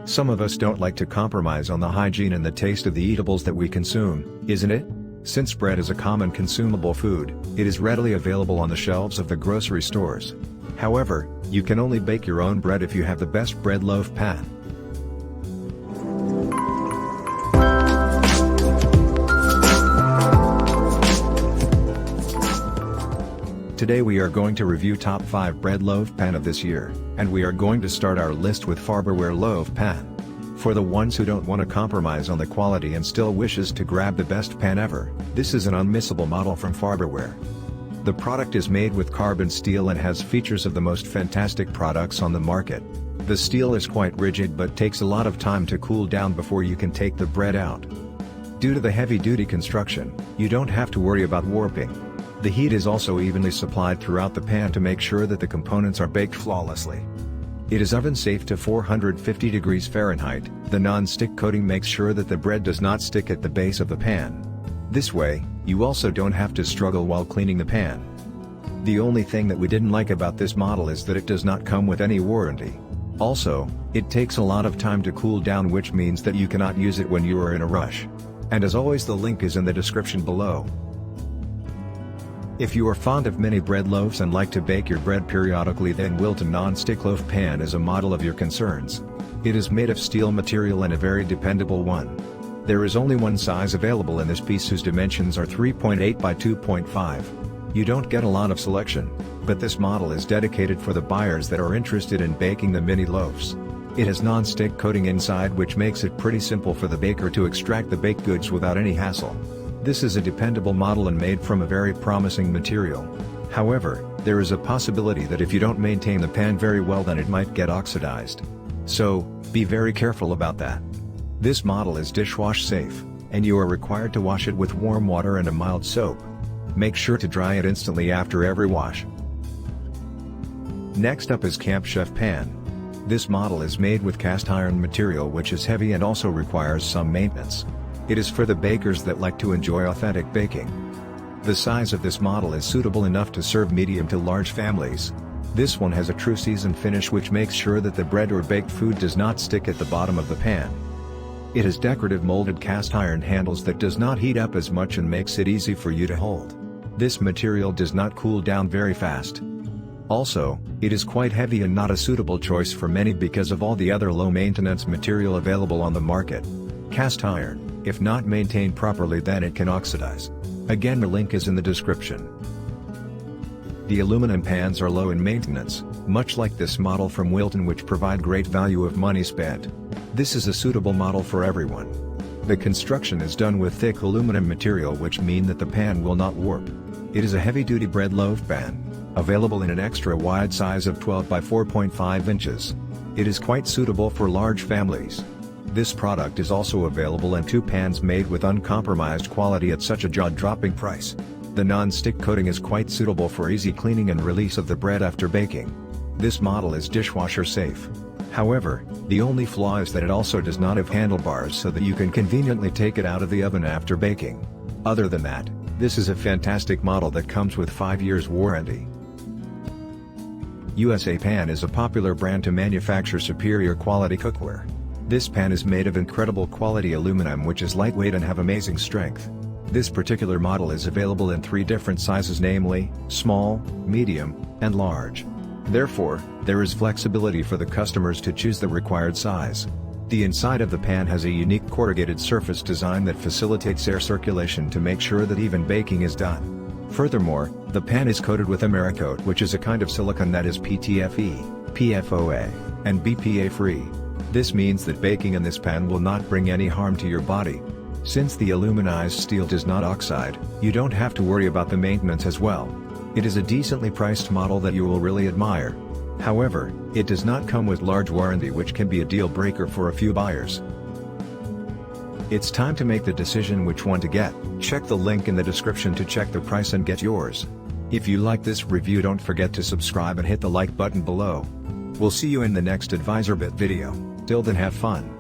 Some of us don't like to compromise on the hygiene and the taste of the eatables that we consume, isn't it? Since bread is a common consumable food, it is readily available on the shelves of the grocery stores. However, you can only bake your own bread if you have the best bread loaf pan. Today we are going to review top 5 bread loaf pan of this year, and we are going to start our list with Farberware Loaf Pan. For the ones who don't want to compromise on the quality and still wishes to grab the best pan ever, this is an unmissable model from Farberware. The product is made with carbon steel and has features of the most fantastic products on the market. The steel is quite rigid but takes a lot of time to cool down before you can take the bread out. Due to the heavy-duty construction, you don't have to worry about warping. The heat is also evenly supplied throughout the pan to make sure that the components are baked flawlessly. It is oven safe to 450 degrees Fahrenheit. The non-stick coating makes sure that the bread does not stick at the base of the pan. This way, you also don't have to struggle while cleaning the pan. The only thing that we didn't like about this model is that it does not come with any warranty. Also, it takes a lot of time to cool down, which means that you cannot use it when you are in a rush. And as always, the link is in the description below. If you are fond of mini bread loaves and like to bake your bread periodically, then Wilton non-stick loaf pan is a model of your concerns. It is made of steel material and a very dependable one. There is only one size available in this piece whose dimensions are 3.8 by 2.5. You don't get a lot of selection, but this model is dedicated for the buyers that are interested in baking the mini loaves. It has non-stick coating inside, which makes it pretty simple for the baker to extract the baked goods without any hassle. This is a dependable model and made from a very promising material. However, there is a possibility that if you don't maintain the pan very well, then it might get oxidized. So, be very careful about that. This model is dishwash safe, and you are required to wash it with warm water and a mild soap. Make sure to dry it instantly after every wash. Next up is Camp Chef Pan. This model is made with cast iron material, which is heavy and also requires some maintenance. It is for the bakers that like to enjoy authentic baking. The size of this model is suitable enough to serve medium to large families. This one has a true seasoned finish, which makes sure that the bread or baked food does not stick at the bottom of the pan. It has decorative molded cast iron handles that does not heat up as much and makes it easy for you to hold. This material does not cool down very fast. Also, it is quite heavy and not a suitable choice for many because of all the other low-maintenance material available on the market. Cast iron, if not maintained properly, then it can oxidize. Again, the link is in the description. The aluminum pans are low in maintenance, much like this model from Wilton, which provide great value of money spent. This is a suitable model for everyone. The construction is done with thick aluminum material, which mean that the pan will not warp. It is a heavy-duty bread loaf pan, available in an extra wide size of 12 by 4.5 inches. It is quite suitable for large families. This product is also available in 2 pans made with uncompromised quality at such a jaw-dropping price. The non-stick coating is quite suitable for easy cleaning and release of the bread after baking. This model is dishwasher safe. However, the only flaw is that it also does not have handlebars so that you can conveniently take it out of the oven after baking. Other than that, this is a fantastic model that comes with 5 years warranty. USA Pan is a popular brand to manufacture superior quality cookware. This pan is made of incredible quality aluminum, which is lightweight and have amazing strength. This particular model is available in 3 different sizes, namely, small, medium, and large. Therefore, there is flexibility for the customers to choose the required size. The inside of the pan has a unique corrugated surface design that facilitates air circulation to make sure that even baking is done. Furthermore, the pan is coated with Americoat, which is a kind of silicone that is PTFE, PFOA, and BPA free. This means that baking in this pan will not bring any harm to your body. Since the aluminized steel does not oxide, you don't have to worry about the maintenance as well. It is a decently priced model that you will really admire. However, it does not come with large warranty, which can be a deal breaker for a few buyers. It's time to make the decision which one to get. Check the link in the description to check the price and get yours. If you like this review, don't forget to subscribe and hit the like button below. We'll see you in the next AdvisorBit video. Till then, have fun.